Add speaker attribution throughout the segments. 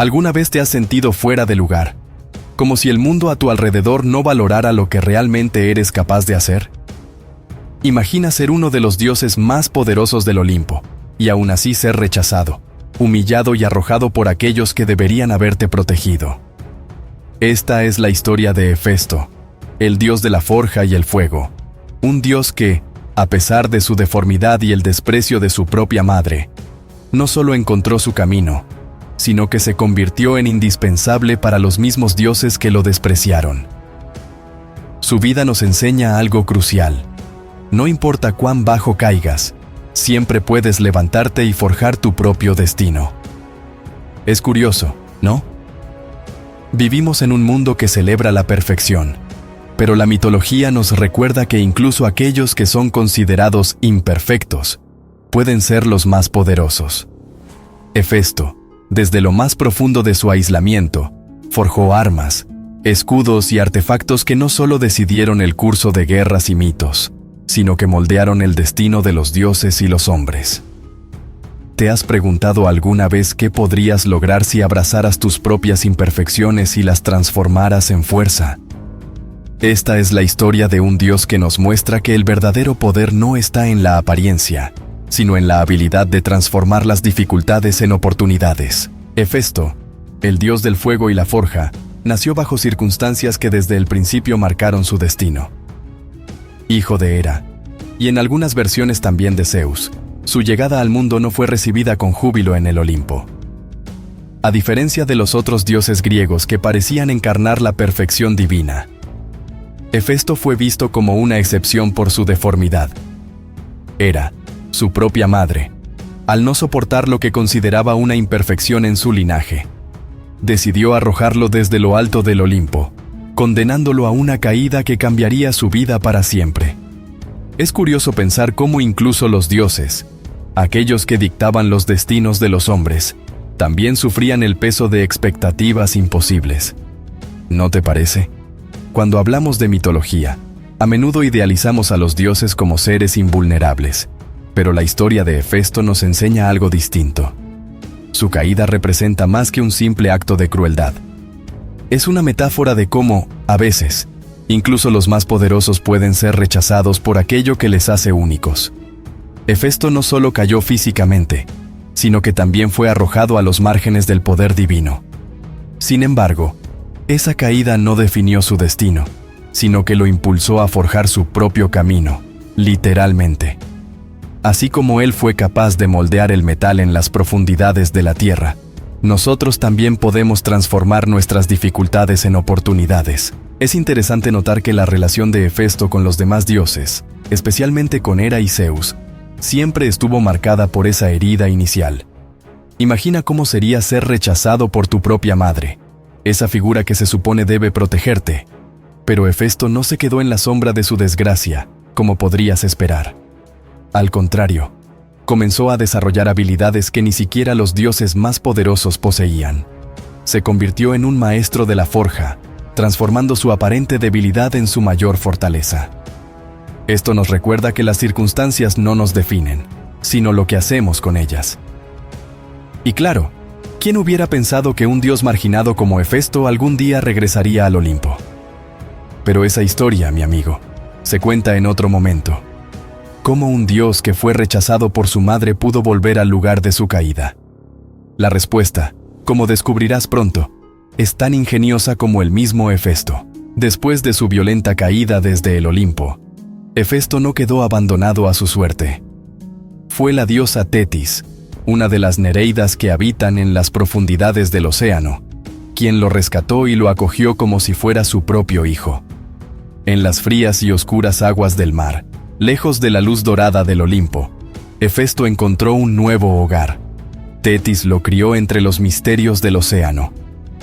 Speaker 1: ¿Alguna vez te has sentido fuera de lugar? Como si el mundo a tu alrededor no valorara lo que realmente eres capaz de hacer. Imagina ser uno de los dioses más poderosos del Olimpo, y aún así ser rechazado, humillado y arrojado por aquellos que deberían haberte protegido. Esta es la historia de Hefesto, el dios de la forja y el fuego, un dios que, a pesar de su deformidad y el desprecio de su propia madre, no solo encontró su camino, sino que se convirtió en indispensable para los mismos dioses que lo despreciaron. Su vida nos enseña algo crucial. No importa cuán bajo caigas, siempre puedes levantarte y forjar tu propio destino. Es curioso, ¿no? Vivimos en un mundo que celebra la perfección, pero la mitología nos recuerda que incluso aquellos que son considerados imperfectos pueden ser los más poderosos. Hefesto, desde lo más profundo de su aislamiento, forjó armas, escudos y artefactos que no solo decidieron el curso de guerras y mitos, sino que moldearon el destino de los dioses y los hombres. ¿Te has preguntado alguna vez qué podrías lograr si abrazaras tus propias imperfecciones y las transformaras en fuerza? Esta es la historia de un dios que nos muestra que el verdadero poder no está en la apariencia, sino en la habilidad de transformar las dificultades en oportunidades. Hefesto, el dios del fuego y la forja, nació bajo circunstancias que desde el principio marcaron su destino. Hijo de Hera, y en algunas versiones también de Zeus, su llegada al mundo no fue recibida con júbilo en el Olimpo. A diferencia de los otros dioses griegos que parecían encarnar la perfección divina, Hefesto fue visto como una excepción por su deformidad. Hera, su propia madre, al no soportar lo que consideraba una imperfección en su linaje, decidió arrojarlo desde lo alto del Olimpo, condenándolo a una caída que cambiaría su vida para siempre. Es curioso pensar cómo incluso los dioses, aquellos que dictaban los destinos de los hombres, también sufrían el peso de expectativas imposibles. ¿No te parece? Cuando hablamos de mitología, a menudo idealizamos a los dioses como seres invulnerables, pero la historia de Hefesto nos enseña algo distinto. Su caída representa más que un simple acto de crueldad. Es una metáfora de cómo, a veces, incluso los más poderosos pueden ser rechazados por aquello que les hace únicos. Hefesto no solo cayó físicamente, sino que también fue arrojado a los márgenes del poder divino. Sin embargo, esa caída no definió su destino, sino que lo impulsó a forjar su propio camino, literalmente. Así como él fue capaz de moldear el metal en las profundidades de la tierra, nosotros también podemos transformar nuestras dificultades en oportunidades. Es interesante notar que la relación de Hefesto con los demás dioses, especialmente con Hera y Zeus, siempre estuvo marcada por esa herida inicial. Imagina cómo sería ser rechazado por tu propia madre, esa figura que se supone debe protegerte. Pero Hefesto no se quedó en la sombra de su desgracia, como podrías esperar. Al contrario, comenzó a desarrollar habilidades que ni siquiera los dioses más poderosos poseían. Se convirtió en un maestro de la forja, transformando su aparente debilidad en su mayor fortaleza. Esto nos recuerda que las circunstancias no nos definen, sino lo que hacemos con ellas. Y claro, ¿quién hubiera pensado que un dios marginado como Hefesto algún día regresaría al Olimpo? Pero esa historia, mi amigo, se cuenta en otro momento. ¿Cómo un dios que fue rechazado por su madre pudo volver al lugar de su caída? La respuesta, como descubrirás pronto, es tan ingeniosa como el mismo Hefesto. Después de su violenta caída desde el Olimpo, Hefesto no quedó abandonado a su suerte. Fue la diosa Tetis, una de las nereidas que habitan en las profundidades del océano, quien lo rescató y lo acogió como si fuera su propio hijo. En las frías y oscuras aguas del mar, lejos de la luz dorada del Olimpo, Hefesto encontró un nuevo hogar. Tetis lo crió entre los misterios del océano,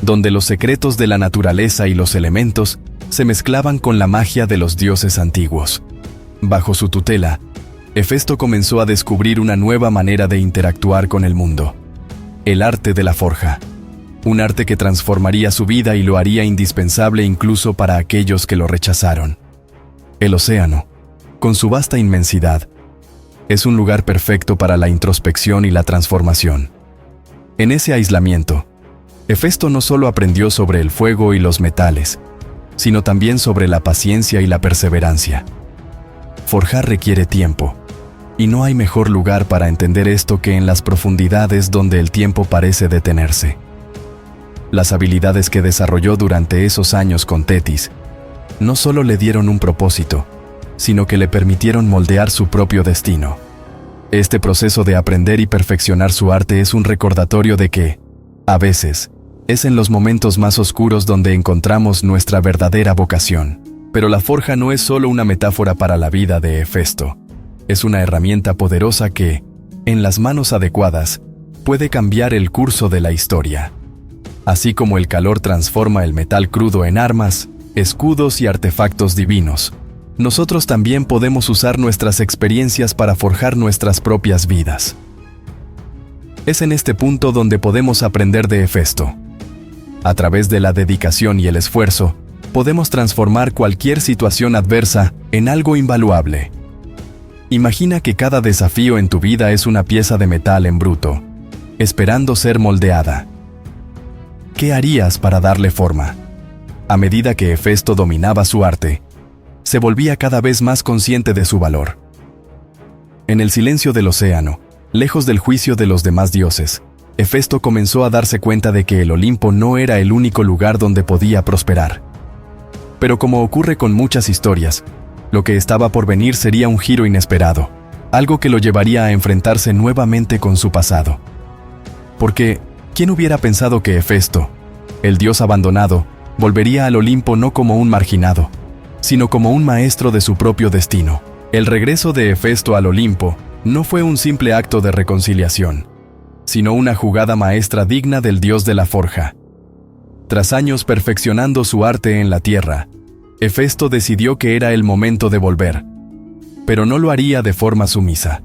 Speaker 1: donde los secretos de la naturaleza y los elementos se mezclaban con la magia de los dioses antiguos. Bajo su tutela, Hefesto comenzó a descubrir una nueva manera de interactuar con el mundo: el arte de la forja. Un arte que transformaría su vida y lo haría indispensable incluso para aquellos que lo rechazaron. El océano, con su vasta inmensidad, es un lugar perfecto para la introspección y la transformación. En ese aislamiento, Hefesto no solo aprendió sobre el fuego y los metales, sino también sobre la paciencia y la perseverancia. Forjar requiere tiempo, y no hay mejor lugar para entender esto que en las profundidades donde el tiempo parece detenerse. Las habilidades que desarrolló durante esos años con Tetis no solo le dieron un propósito, sino que le permitieron moldear su propio destino. Este proceso de aprender y perfeccionar su arte es un recordatorio de que, a veces, es en los momentos más oscuros donde encontramos nuestra verdadera vocación. Pero la forja no es solo una metáfora para la vida de Hefesto. Es una herramienta poderosa que, en las manos adecuadas, puede cambiar el curso de la historia. Así como el calor transforma el metal crudo en armas, escudos y artefactos divinos, nosotros también podemos usar nuestras experiencias para forjar nuestras propias vidas. Es en este punto donde podemos aprender de Hefesto. A través de la dedicación y el esfuerzo, podemos transformar cualquier situación adversa en algo invaluable. Imagina que cada desafío en tu vida es una pieza de metal en bruto, esperando ser moldeada. ¿Qué harías para darle forma? A medida que Hefesto dominaba su arte, se volvía cada vez más consciente de su valor. En el silencio del océano, lejos del juicio de los demás dioses, Hefesto comenzó a darse cuenta de que el Olimpo no era el único lugar donde podía prosperar. Pero como ocurre con muchas historias, lo que estaba por venir sería un giro inesperado, algo que lo llevaría a enfrentarse nuevamente con su pasado. Porque, ¿quién hubiera pensado que Hefesto, el dios abandonado, volvería al Olimpo no como un marginado, sino como un maestro de su propio destino? El regreso de Hefesto al Olimpo no fue un simple acto de reconciliación, sino una jugada maestra digna del dios de la forja. Tras años perfeccionando su arte en la tierra, Hefesto decidió que era el momento de volver, pero no lo haría de forma sumisa.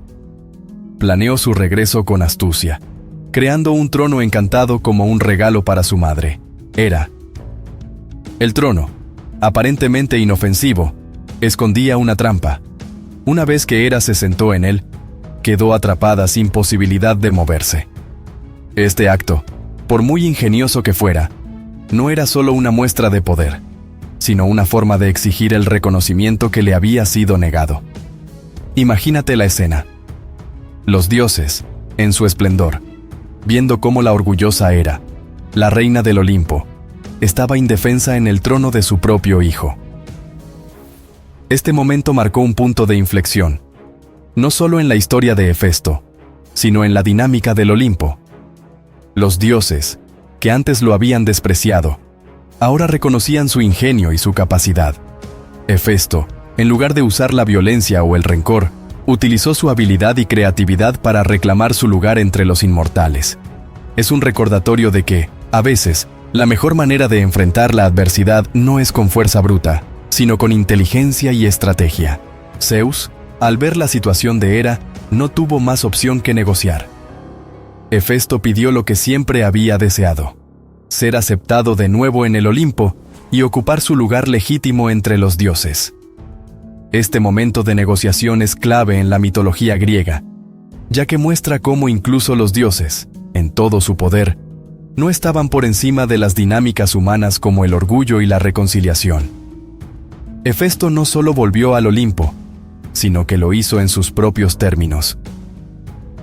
Speaker 1: Planeó su regreso con astucia, creando un trono encantado como un regalo para su madre, Hera. El trono, aparentemente inofensivo, escondía una trampa. Una vez que Hera se sentó en él, quedó atrapada sin posibilidad de moverse. Este acto, por muy ingenioso que fuera, no era solo una muestra de poder, sino una forma de exigir el reconocimiento que le había sido negado. Imagínate la escena. Los dioses, en su esplendor, viendo cómo la orgullosa Hera, la reina del Olimpo, estaba indefensa en el trono de su propio hijo. Este momento marcó un punto de inflexión, no solo en la historia de Hefesto, sino en la dinámica del Olimpo. Los dioses, que antes lo habían despreciado, ahora reconocían su ingenio y su capacidad. Hefesto, en lugar de usar la violencia o el rencor, utilizó su habilidad y creatividad para reclamar su lugar entre los inmortales. Es un recordatorio de que, a veces, la mejor manera de enfrentar la adversidad no es con fuerza bruta, sino con inteligencia y estrategia. Zeus, al ver la situación de Hera, no tuvo más opción que negociar. Hefesto pidió lo que siempre había deseado: ser aceptado de nuevo en el Olimpo y ocupar su lugar legítimo entre los dioses. Este momento de negociación es clave en la mitología griega, ya que muestra cómo incluso los dioses, en todo su poder, no estaban por encima de las dinámicas humanas como el orgullo y la reconciliación. Hefesto no solo volvió al Olimpo, sino que lo hizo en sus propios términos.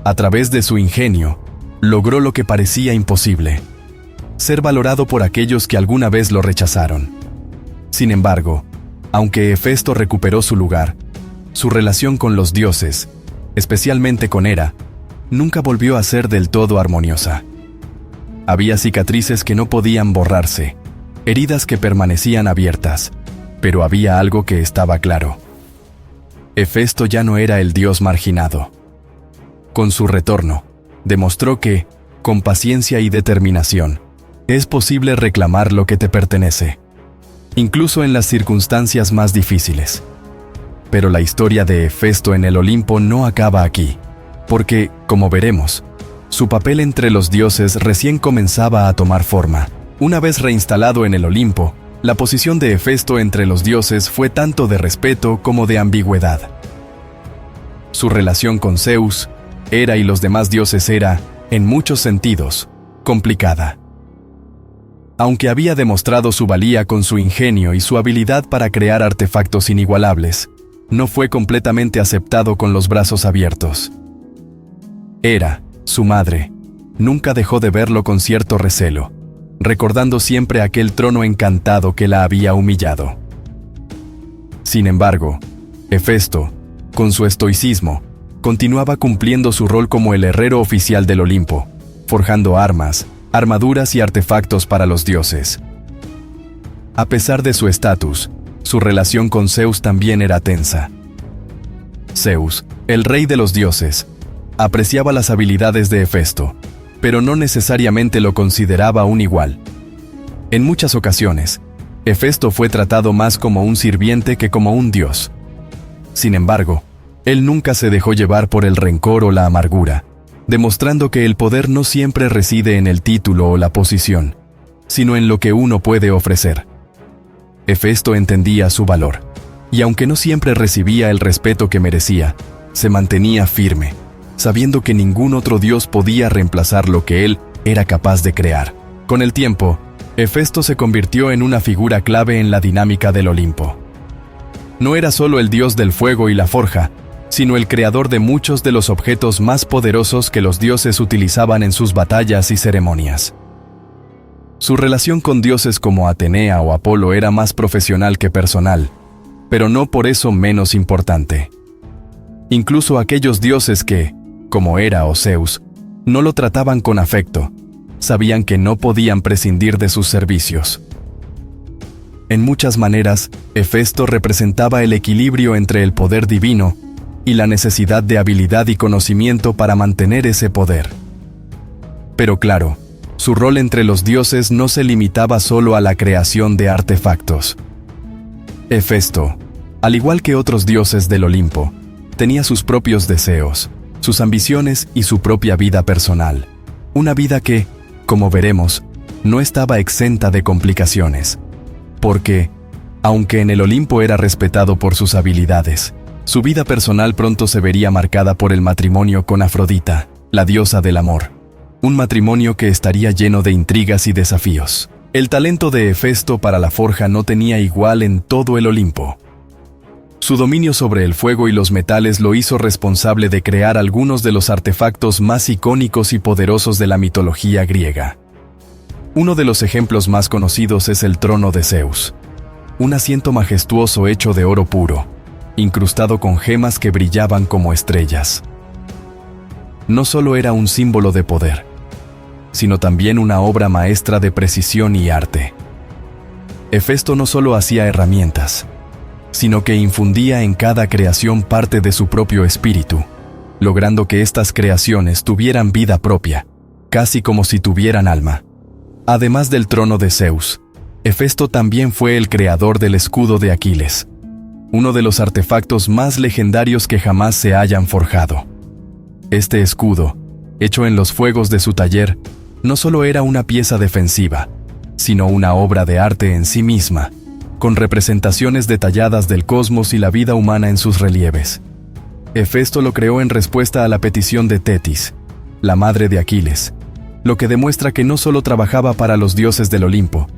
Speaker 1: A través de su ingenio, logró lo que parecía imposible: ser valorado por aquellos que alguna vez lo rechazaron. Sin embargo, aunque Hefesto recuperó su lugar, su relación con los dioses, especialmente con Hera, nunca volvió a ser del todo armoniosa. Había cicatrices que no podían borrarse, heridas que permanecían abiertas, pero había algo que estaba claro: Hefesto ya no era el dios marginado. Con su retorno, demostró que, con paciencia y determinación, es posible reclamar lo que te pertenece, incluso en las circunstancias más difíciles. Pero la historia de Hefesto en el Olimpo no acaba aquí, porque, como veremos, su papel entre los dioses recién comenzaba a tomar forma. Una vez reinstalado en el Olimpo, la posición de Hefesto entre los dioses fue tanto de respeto como de ambigüedad. Su relación con Zeus, Hera y los demás dioses era, en muchos sentidos, complicada. Aunque había demostrado su valía con su ingenio y su habilidad para crear artefactos inigualables, no fue completamente aceptado con los brazos abiertos. Hera, su madre, nunca dejó de verlo con cierto recelo, recordando siempre aquel trono encantado que la había humillado. Sin embargo, Hefesto, con su estoicismo, continuaba cumpliendo su rol como el herrero oficial del Olimpo, forjando armas, armaduras y artefactos para los dioses. A pesar de su estatus, su relación con Zeus también era tensa. Zeus, el rey de los dioses, apreciaba las habilidades de Hefesto, pero no necesariamente lo consideraba un igual. En muchas ocasiones, Hefesto fue tratado más como un sirviente que como un dios. Sin embargo, él nunca se dejó llevar por el rencor o la amargura, demostrando que el poder no siempre reside en el título o la posición, sino en lo que uno puede ofrecer. Hefesto entendía su valor, y aunque no siempre recibía el respeto que merecía, se mantenía firme, sabiendo que ningún otro dios podía reemplazar lo que él era capaz de crear. Con el tiempo, Hefesto se convirtió en una figura clave en la dinámica del Olimpo. No era solo el dios del fuego y la forja, sino el creador de muchos de los objetos más poderosos que los dioses utilizaban en sus batallas y ceremonias. Su relación con dioses como Atenea o Apolo era más profesional que personal, pero no por eso menos importante. Incluso aquellos dioses que, como Hera o Zeus, no lo trataban con afecto, sabían que no podían prescindir de sus servicios. En muchas maneras, Hefesto representaba el equilibrio entre el poder divino y la necesidad de habilidad y conocimiento para mantener ese poder. Pero claro, su rol entre los dioses no se limitaba solo a la creación de artefactos. Hefesto, al igual que otros dioses del Olimpo, tenía sus propios deseos, sus ambiciones y su propia vida personal. Una vida que, como veremos, no estaba exenta de complicaciones. Porque, aunque en el Olimpo era respetado por sus habilidades, su vida personal pronto se vería marcada por el matrimonio con Afrodita, la diosa del amor. Un matrimonio que estaría lleno de intrigas y desafíos. El talento de Hefesto para la forja no tenía igual en todo el Olimpo. Su dominio sobre el fuego y los metales lo hizo responsable de crear algunos de los artefactos más icónicos y poderosos de la mitología griega. Uno de los ejemplos más conocidos es el trono de Zeus, un asiento majestuoso hecho de oro puro, incrustado con gemas que brillaban como estrellas. No solo era un símbolo de poder, sino también una obra maestra de precisión y arte. Hefesto no solo hacía herramientas, sino que infundía en cada creación parte de su propio espíritu, logrando que estas creaciones tuvieran vida propia, casi como si tuvieran alma. Además del trono de Zeus, Hefesto también fue el creador del escudo de Aquiles, uno de los artefactos más legendarios que jamás se hayan forjado. Este escudo, hecho en los fuegos de su taller, no solo era una pieza defensiva, sino una obra de arte en sí misma, con representaciones detalladas del cosmos y la vida humana en sus relieves. Hefesto lo creó en respuesta a la petición de Tetis, la madre de Aquiles, lo que demuestra que no solo trabajaba para los dioses del Olimpo,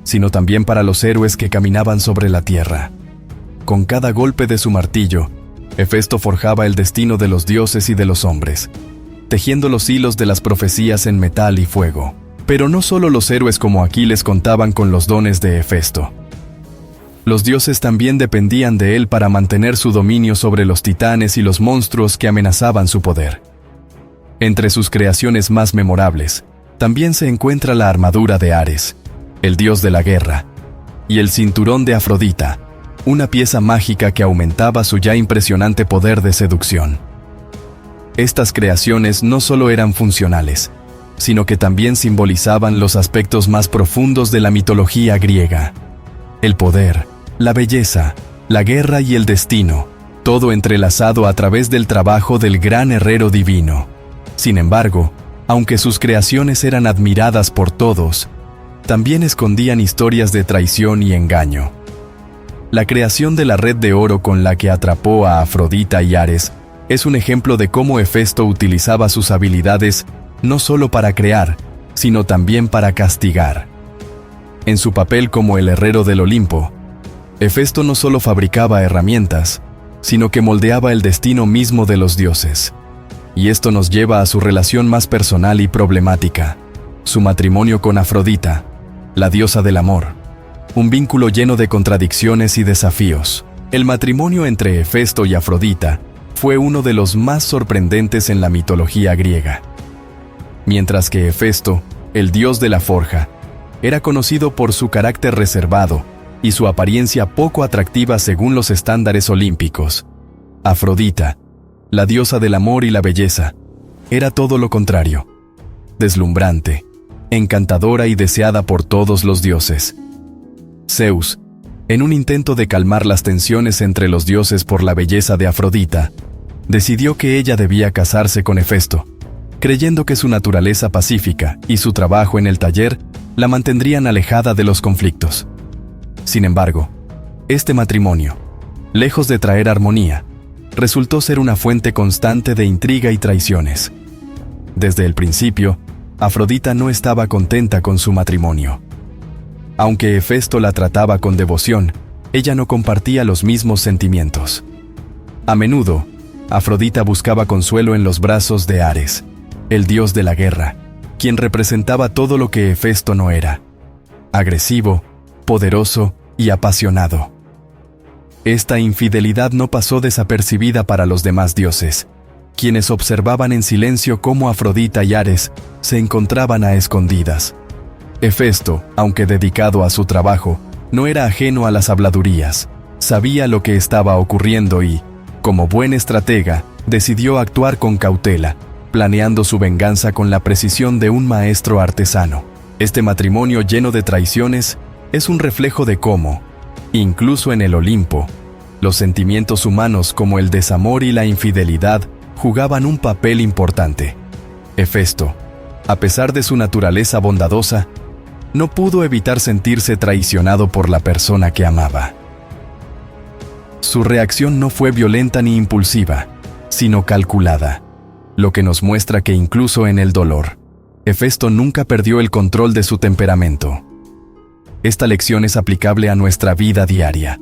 Speaker 1: sino también para los héroes que caminaban sobre la tierra. Con cada golpe de su martillo, Hefesto forjaba el destino de los dioses y de los hombres, tejiendo los hilos de las profecías en metal y fuego. Pero no solo los héroes como Aquiles contaban con los dones de Hefesto. Los dioses también dependían de él para mantener su dominio sobre los titanes y los monstruos que amenazaban su poder. Entre sus creaciones más memorables, también se encuentra la armadura de Ares, el dios de la guerra, y el cinturón de Afrodita, una pieza mágica que aumentaba su ya impresionante poder de seducción. Estas creaciones no solo eran funcionales, sino que también simbolizaban los aspectos más profundos de la mitología griega. El poder, la belleza, la guerra y el destino, todo entrelazado a través del trabajo del gran herrero divino. Sin embargo, aunque sus creaciones eran admiradas por todos, también escondían historias de traición y engaño. La creación de la red de oro con la que atrapó a Afrodita y Ares es un ejemplo de cómo Hefesto utilizaba sus habilidades no solo para crear, sino también para castigar. En su papel como el herrero del Olimpo, Hefesto no solo fabricaba herramientas, sino que moldeaba el destino mismo de los dioses. Y esto nos lleva a su relación más personal y problemática, su matrimonio con Afrodita, la diosa del amor. Un vínculo lleno de contradicciones y desafíos. El matrimonio entre Hefesto y Afrodita fue uno de los más sorprendentes en la mitología griega. Mientras que Hefesto, el dios de la forja, era conocido por su carácter reservado y su apariencia poco atractiva según los estándares olímpicos, Afrodita, la diosa del amor y la belleza, era todo lo contrario. Deslumbrante, encantadora y deseada por todos los dioses. Zeus, en un intento de calmar las tensiones entre los dioses por la belleza de Afrodita, decidió que ella debía casarse con Hefesto, creyendo que su naturaleza pacífica y su trabajo en el taller la mantendrían alejada de los conflictos. Sin embargo, este matrimonio, lejos de traer armonía, resultó ser una fuente constante de intriga y traiciones. Desde el principio, Afrodita no estaba contenta con su matrimonio. Aunque Hefesto la trataba con devoción, ella no compartía los mismos sentimientos. A menudo, Afrodita buscaba consuelo en los brazos de Ares, el dios de la guerra, quien representaba todo lo que Hefesto no era: agresivo, poderoso y apasionado. Esta infidelidad no pasó desapercibida para los demás dioses, quienes observaban en silencio cómo Afrodita y Ares se encontraban a escondidas. Hefesto, aunque dedicado a su trabajo, no era ajeno a las habladurías, sabía lo que estaba ocurriendo y, como buen estratega, decidió actuar con cautela, planeando su venganza con la precisión de un maestro artesano. Este matrimonio lleno de traiciones es un reflejo de cómo, incluso en el Olimpo, los sentimientos humanos como el desamor y la infidelidad jugaban un papel importante. Hefesto, a pesar de su naturaleza bondadosa, no pudo evitar sentirse traicionado por la persona que amaba. Su reacción no fue violenta ni impulsiva, sino calculada, lo que nos muestra que incluso en el dolor, Hefesto nunca perdió el control de su temperamento. Esta lección es aplicable a nuestra vida diaria.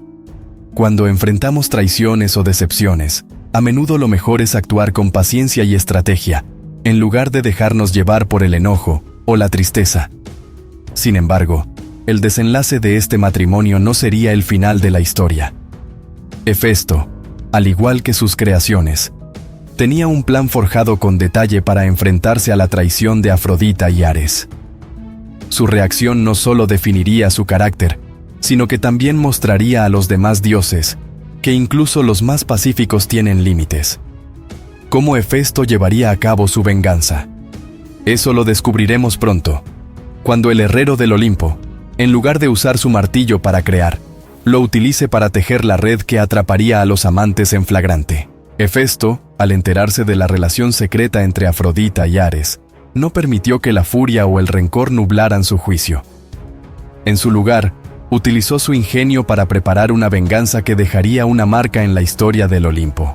Speaker 1: Cuando enfrentamos traiciones o decepciones, a menudo lo mejor es actuar con paciencia y estrategia, en lugar de dejarnos llevar por el enojo o la tristeza. Sin embargo, el desenlace de este matrimonio no sería el final de la historia. Hefesto, al igual que sus creaciones, tenía un plan forjado con detalle para enfrentarse a la traición de Afrodita y Ares. Su reacción no solo definiría su carácter, sino que también mostraría a los demás dioses que incluso los más pacíficos tienen límites. ¿Cómo Hefesto llevaría a cabo su venganza? Eso lo descubriremos pronto, cuando el herrero del Olimpo, en lugar de usar su martillo para crear, lo utilice para tejer la red que atraparía a los amantes en flagrante. Hefesto, al enterarse de la relación secreta entre Afrodita y Ares, no permitió que la furia o el rencor nublaran su juicio. En su lugar, utilizó su ingenio para preparar una venganza que dejaría una marca en la historia del Olimpo.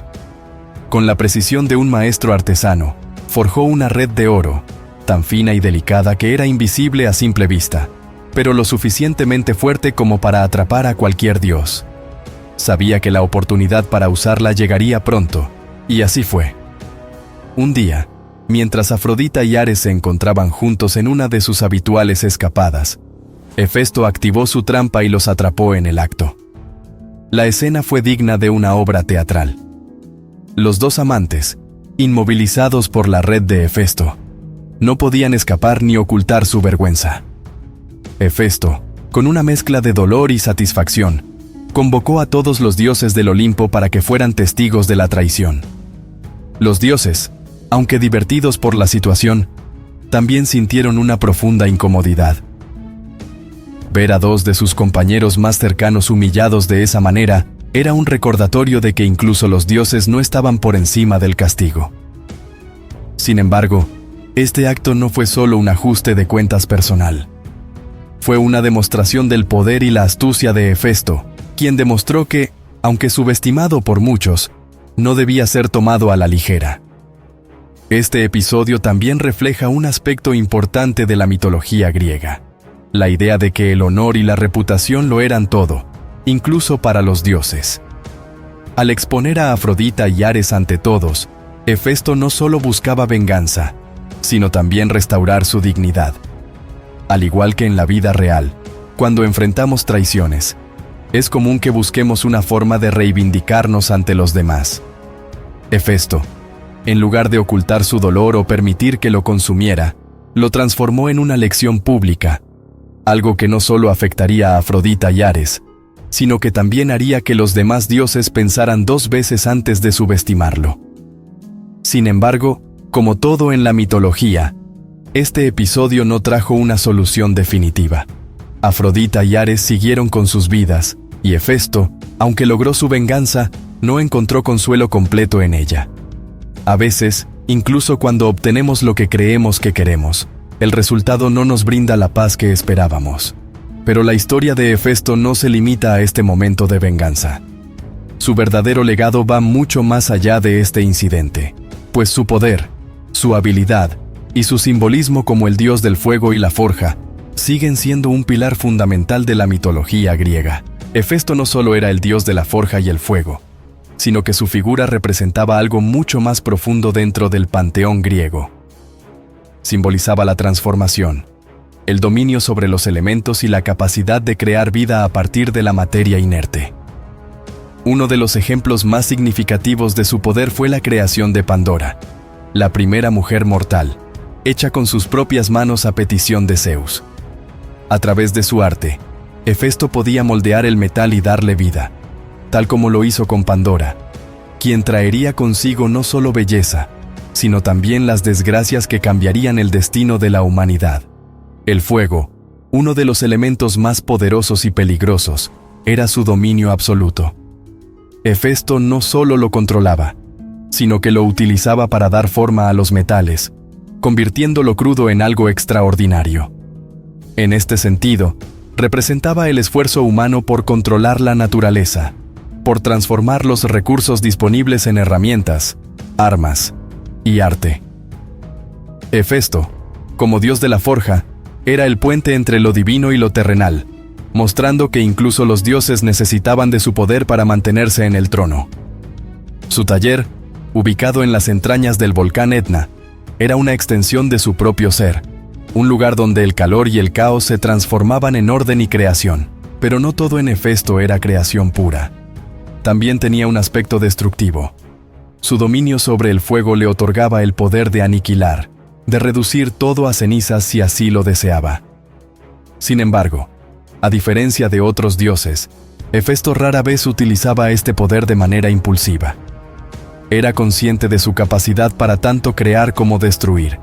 Speaker 1: Con la precisión de un maestro artesano, forjó una red de oro, tan fina y delicada que era invisible a simple vista, pero lo suficientemente fuerte como para atrapar a cualquier dios. Sabía que la oportunidad para usarla llegaría pronto, y así fue. Un día, mientras Afrodita y Ares se encontraban juntos en una de sus habituales escapadas, Hefesto activó su trampa y los atrapó en el acto. La escena fue digna de una obra teatral. Los dos amantes, inmovilizados por la red de Hefesto, no podían escapar ni ocultar su vergüenza. Hefesto, con una mezcla de dolor y satisfacción, convocó a todos los dioses del Olimpo para que fueran testigos de la traición. Los dioses, aunque divertidos por la situación, también sintieron una profunda incomodidad. Ver a dos de sus compañeros más cercanos humillados de esa manera era un recordatorio de que incluso los dioses no estaban por encima del castigo. Sin embargo, este acto no fue solo un ajuste de cuentas personal. Fue una demostración del poder y la astucia de Hefesto, quien demostró que, aunque subestimado por muchos, no debía ser tomado a la ligera. Este episodio también refleja un aspecto importante de la mitología griega: la idea de que el honor y la reputación lo eran todo, incluso para los dioses. Al exponer a Afrodita y Ares ante todos, Hefesto no solo buscaba venganza, sino también restaurar su dignidad. Al igual que en la vida real, cuando enfrentamos traiciones, es común que busquemos una forma de reivindicarnos ante los demás. Hefesto, en lugar de ocultar su dolor o permitir que lo consumiera, lo transformó en una lección pública, algo que no solo afectaría a Afrodita y Ares, sino que también haría que los demás dioses pensaran 2 veces antes de subestimarlo. Sin embargo, como todo en la mitología, este episodio no trajo una solución definitiva. Afrodita y Ares siguieron con sus vidas, y Hefesto, aunque logró su venganza, no encontró consuelo completo en ella. A veces, incluso cuando obtenemos lo que creemos que queremos, el resultado no nos brinda la paz que esperábamos. Pero la historia de Hefesto no se limita a este momento de venganza. Su verdadero legado va mucho más allá de este incidente, pues su poder, su habilidad y su simbolismo como el dios del fuego y la forja siguen siendo un pilar fundamental de la mitología griega. Hefesto no solo era el dios de la forja y el fuego, sino que su figura representaba algo mucho más profundo dentro del panteón griego. Simbolizaba la transformación, el dominio sobre los elementos y la capacidad de crear vida a partir de la materia inerte. Uno de los ejemplos más significativos de su poder fue la creación de Pandora, la primera mujer mortal, hecha con sus propias manos a petición de Zeus. A través de su arte, Hefesto podía moldear el metal y darle vida, tal como lo hizo con Pandora, quien traería consigo no solo belleza, sino también las desgracias que cambiarían el destino de la humanidad. El fuego, uno de los elementos más poderosos y peligrosos, era su dominio absoluto. Hefesto no solo lo controlaba, sino que lo utilizaba para dar forma a los metales, convirtiendo lo crudo en algo extraordinario. En este sentido, representaba el esfuerzo humano por controlar la naturaleza, por transformar los recursos disponibles en herramientas, armas y arte. Hefesto, como dios de la forja, era el puente entre lo divino y lo terrenal, mostrando que incluso los dioses necesitaban de su poder para mantenerse en el trono. Su taller, ubicado en las entrañas del volcán Etna, era una extensión de su propio ser, un lugar donde el calor y el caos se transformaban en orden y creación. Pero no todo en Hefesto era creación pura. También tenía un aspecto destructivo. Su dominio sobre el fuego le otorgaba el poder de aniquilar, de reducir todo a cenizas si así lo deseaba. Sin embargo, a diferencia de otros dioses, Hefesto rara vez utilizaba este poder de manera impulsiva. Era consciente de su capacidad para tanto crear como destruir,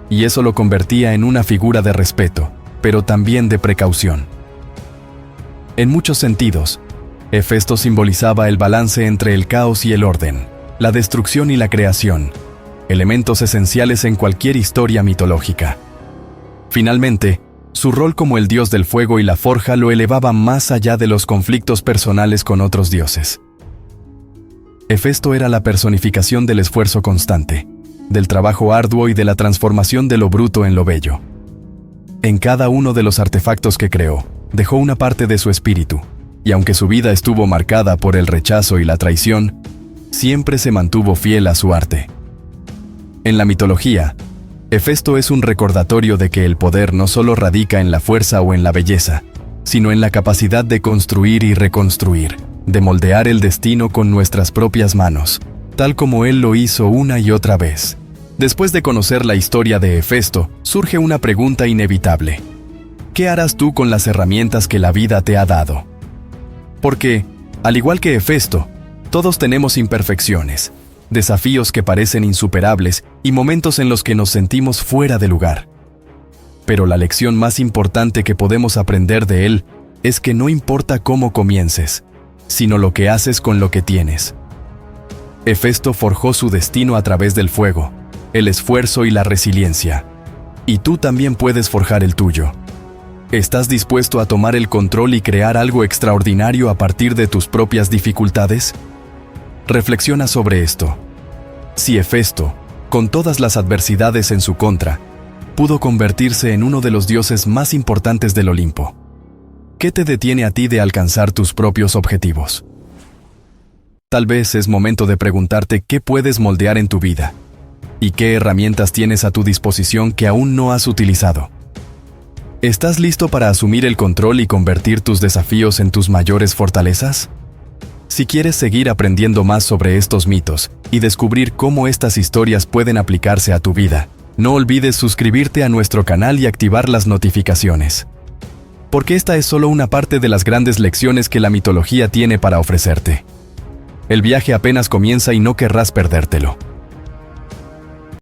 Speaker 1: y eso lo convertía en una figura de respeto, pero también de precaución. En muchos sentidos, Hefesto simbolizaba el balance entre el caos y el orden, la destrucción y la creación, elementos esenciales en cualquier historia mitológica. Finalmente, su rol como el dios del fuego y la forja lo elevaba más allá de los conflictos personales con otros dioses. Hefesto era la personificación del esfuerzo constante, del trabajo arduo y de la transformación de lo bruto en lo bello. En cada uno de los artefactos que creó, dejó una parte de su espíritu, y aunque su vida estuvo marcada por el rechazo y la traición, siempre se mantuvo fiel a su arte. En la mitología, Hefesto es un recordatorio de que el poder no solo radica en la fuerza o en la belleza, sino en la capacidad de construir y reconstruir, de moldear el destino con nuestras propias manos, tal como él lo hizo una y otra vez. Después de conocer la historia de Hefesto, surge una pregunta inevitable. ¿Qué harás tú con las herramientas que la vida te ha dado? Porque, al igual que Hefesto, todos tenemos imperfecciones, desafíos que parecen insuperables y momentos en los que nos sentimos fuera de lugar. Pero la lección más importante que podemos aprender de él es que no importa cómo comiences, sino lo que haces con lo que tienes. Hefesto forjó su destino a través del fuego, el esfuerzo y la resiliencia. Y tú también puedes forjar el tuyo. ¿Estás dispuesto a tomar el control y crear algo extraordinario a partir de tus propias dificultades? Reflexiona sobre esto. Si Hefesto, con todas las adversidades en su contra, pudo convertirse en uno de los dioses más importantes del Olimpo. ¿Qué te detiene a ti de alcanzar tus propios objetivos? Tal vez es momento de preguntarte qué puedes moldear en tu vida y qué herramientas tienes a tu disposición que aún no has utilizado. ¿Estás listo para asumir el control y convertir tus desafíos en tus mayores fortalezas? Si quieres seguir aprendiendo más sobre estos mitos y descubrir cómo estas historias pueden aplicarse a tu vida, no olvides suscribirte a nuestro canal y activar las notificaciones. Porque esta es solo una parte de las grandes lecciones que la mitología tiene para ofrecerte. El viaje apenas comienza y no querrás perdértelo.